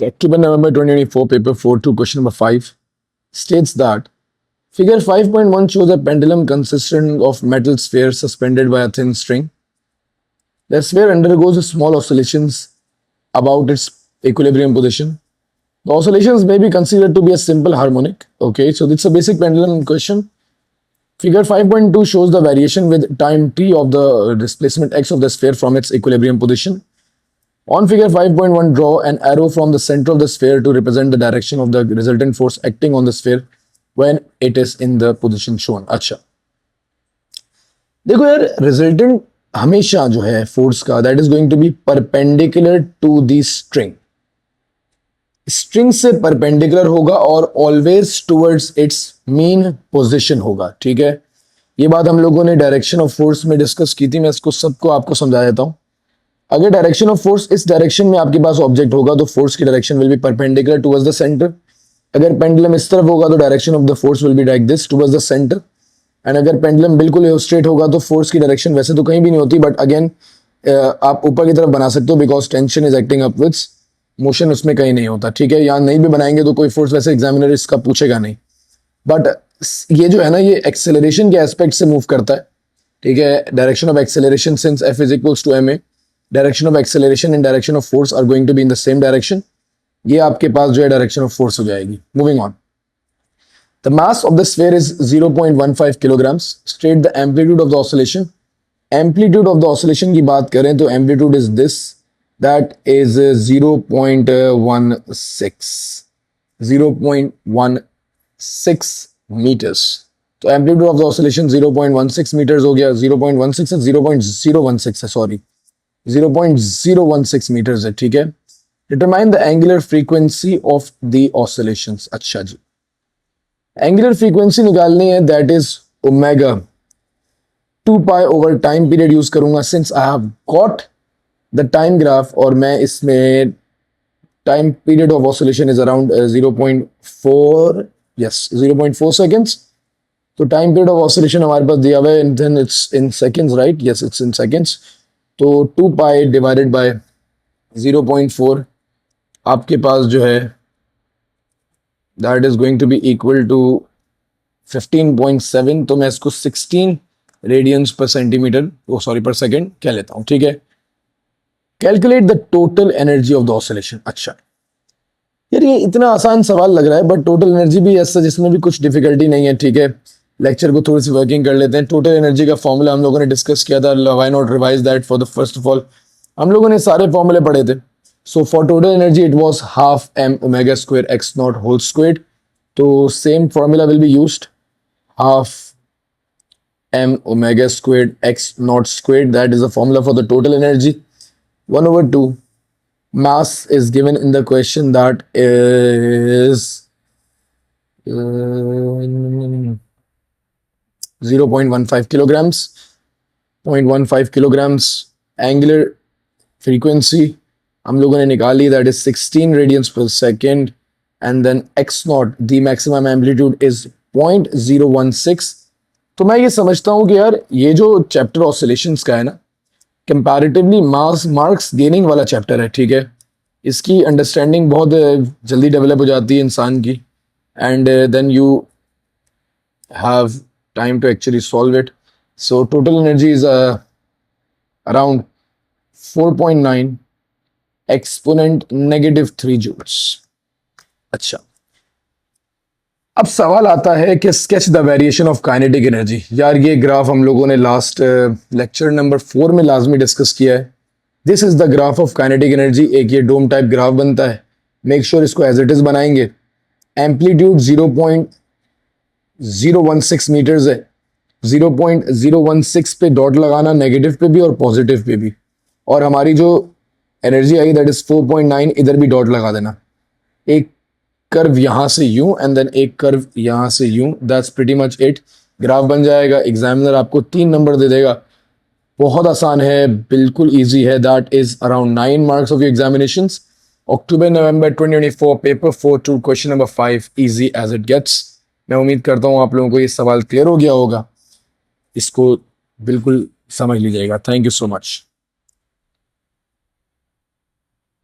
October November 2024 paper 4 2 question number 5 states that figure 5.1 shows a pendulum consisting of metal sphere suspended by a thin string. The sphere undergoes small oscillations about its equilibrium position. The oscillations may be considered to be a simple harmonic. Okay, so it's a basic pendulum question. Figure 5.2 shows the variation with time t of the displacement x of the sphere from its equilibrium position. On figure 5.1, draw an arrow from the center of the sphere to represent the direction of the resultant force acting on the sphere when it is in the position shown. अच्छा, देखो यार, resultant हमेशा जो है force का that is going to be perpendicular to the string. String से perpendicular होगा और always towards its mean position होगा. ठीक है, ये बात हम लोगों ने डायरेक्शन ऑफ फोर्स में डिस्कस की थी. मैं इसको सबको आपको समझा देता हूं. अगर डायरेक्शन ऑफ फोर्स इस डायरेक्शन में आपके पास ऑब्जेक्ट होगा तो फोर्स की direction will be perpendicular towards the centre. अगर पेंडुलम इस तरफ होगा तो direction of the force will be like this towards the centre. And अगर पेंडुलम बिल्कुल स्ट्रेट होगा तो फोर्स की डायरेक्शन वैसे तो कहीं भी नहीं होती, बट अगेन आप ऊपर की तरफ बना सकते हो because tension is acting upwards. Motion उसमें कहीं नहीं होता. ठीक है, यहाँ नहीं भी बनाएंगे तो कोई फोर्स वैसे एग्जामिनर इसका पूछेगा नहीं. बट ये जो है ना, ये एक्सेलरेशन के एस्पेक्ट से मूव करता है. ठीक है, direction of acceleration since F is equals to M A, direction of acceleration and direction of force are going to be in the same direction. ये आपके पास जो है डायरेक्शन ऑफ फोर्स हो जाएगी. Moving on, the mass of the sphere is 0.15 kilograms. State the amplitude of the oscillation. Amplitude of the oscillation की बात करें तो amplitude is this, that is 0.16 meters. तो amplitude of the oscillation 0.16 meters हो गया. 0.16 है, 0.016 है, सॉरी 0.016 meters है. ठीक है, determine the angular frequency of the oscillations. अच्छा जी, एंगुलर फ्रीक्वेंसी निकालनी है, that is omega 2 pi over time period use करूंगा since I have got the time graph. और मैं इसमें time period of oscillation is around 0.4, yes 0.4 seconds. तो time period of oscillation हमारे पास दिया हुआ है, and then it's in seconds, right? Yes, it's in seconds. तो 2 पाई डिवाइडेड बाय 0.4 आपके पास जो है that is going to be equal to 15.7. तो मैं इसको 16 radians per centimetre, oh sorry per second कह लेता हूँ. ठीक है, calculate the total energy of the oscillation. अच्छा यार, ये इतना आसान सवाल लग रहा है, बट टोटल एनर्जी भी ऐसा जिसमें भी कुछ डिफिकल्टी नहीं है. ठीक है, लेक्चर को थोड़ी सी वर्किंग कर लेते हैं. टोटल एनर्जी का फॉर्मूला हम लोगों ने डिस्कस किया था. Why not revise that for the first of all. हम लोगों ने सारे फॉर्मूले पढ़े थे. So for total energy it was half m omega square x naught whole squared. तो same formula will be used, half m omega squared x naught squared. That is the formula for the total energy. 1/2 mass is given in the question, that is 0.15 kilograms. 0.15 kilograms. Angular frequency हम लोगों ने निकाली, that is 16 radians per second, and then x naught, the maximum amplitude is 0.016. तो मैं ये समझता हूँ कि यार ये जो चैप्टर ऑसिलेशंस का है ना, कंपैरेटिवली मार्क्स गेनिंग वाला चैप्टर है. ठीक है, इसकी अंडरस्टैंडिंग बहुत जल्दी डेवलप हो जाती है इंसान की, and then you have time to actually solve it. So total energy is around 4.9 exponent -3 joules. अच्छा, अब सवाल आता है कि sketch the variation of kinetic energy. यार ये ग्राफ हम लोगों ने लास्ट लेक्चर नंबर 4 में लाजमी डिस्कस किया है. This is the graph of kinetic energy. एक ये डोम टाइप ग्राफ बनता है. मेक श्योर इसको एज इट इज बनाएंगे. एम्पलीट्यूड 0.016 मीटर्स है. 0.016 पे डॉट लगाना, नेगेटिव पे भी और पॉजिटिव पे भी. और हमारी जो एनर्जी आई दैट इज 4.9, इधर भी डॉट लगा देना. एक कर्व यहां से यूं एंड देन एक कर्व यहां से यूं. That's pretty much it. Graph बन जाएगा. एग्जामिनर आपको 3 नंबर दे देगा. बहुत आसान है, बिल्कुल इजी है. That is around 9 marks of your examinations. October November 2024 paper 4 question number 5, easy as it gets. मैं उम्मीद करता हूँ आप लोगों को ये सवाल क्लियर हो गया होगा. इसको बिल्कुल समझ लीजिएगा. Thank you so much.